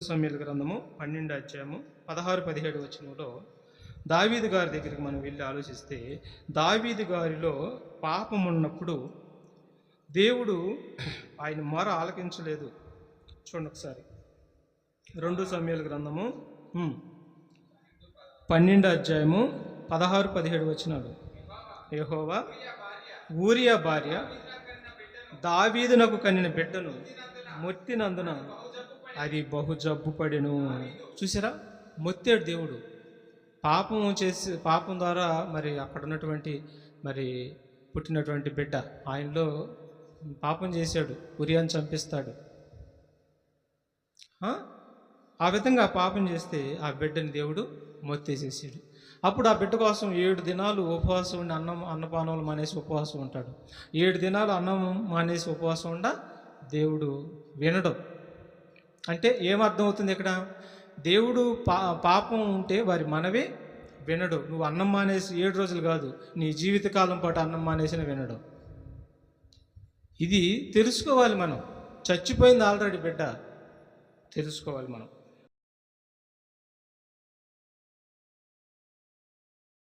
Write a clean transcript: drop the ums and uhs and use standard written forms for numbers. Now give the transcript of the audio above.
సమూయేలు గ్రంథము 12వ అధ్యాయము 16-17 వచనంలో దావీదు గారి దగ్గరికి మనం వెళ్ళి ఆలోచిస్తే, దావీదు గారిలో పాపం ఉన్నప్పుడు దేవుడు ఆయన మొర ఆలకించలేదు. చూడండి ఒకసారి 2 సమూయేలు గ్రంథము 12వ అధ్యాయము 16-17 వచనాలు. యెహోవా ఊరియా భార్య దావీదునకు కనిన బిడ్డను మొత్తినందున అది బహు జబ్బు పడెను. చూసారా, మొత్తాడు దేవుడు. పాపం ద్వారా మరి అక్కడ ఉన్నటువంటి మరి పుట్టినటువంటి బిడ్డ ఆయనలో పాపం చేశాడు, ఉరియాని చంపిస్తాడు. ఆ విధంగా పాపం చేస్తే ఆ బిడ్డని దేవుడు మొత్తేసేసాడు. అప్పుడు ఆ బిడ్డ కోసం 7 దినాలు ఉపవాసం ఉండి అన్నపానములు మానేసి ఉపవాసం ఉంటాడు. 7 దినాలు అన్నం మానేసి ఉపవాసం ఉండ దేవుడు వినడం. అంటే ఏమర్థమవుతుంది ఇక్కడ? దేవుడు పాపం ఉంటే వారి మనవి వినడు. నువ్వు అన్నం మానేసి 7 రోజులు కాదు, నీ జీవితకాలం పాటు అన్నం మానేసిన వినడు. ఇది తెలుసుకోవాలి మనం. చచ్చిపోయింది ఆల్రెడీ బిడ్డ, తెలుసుకోవాలి మనం.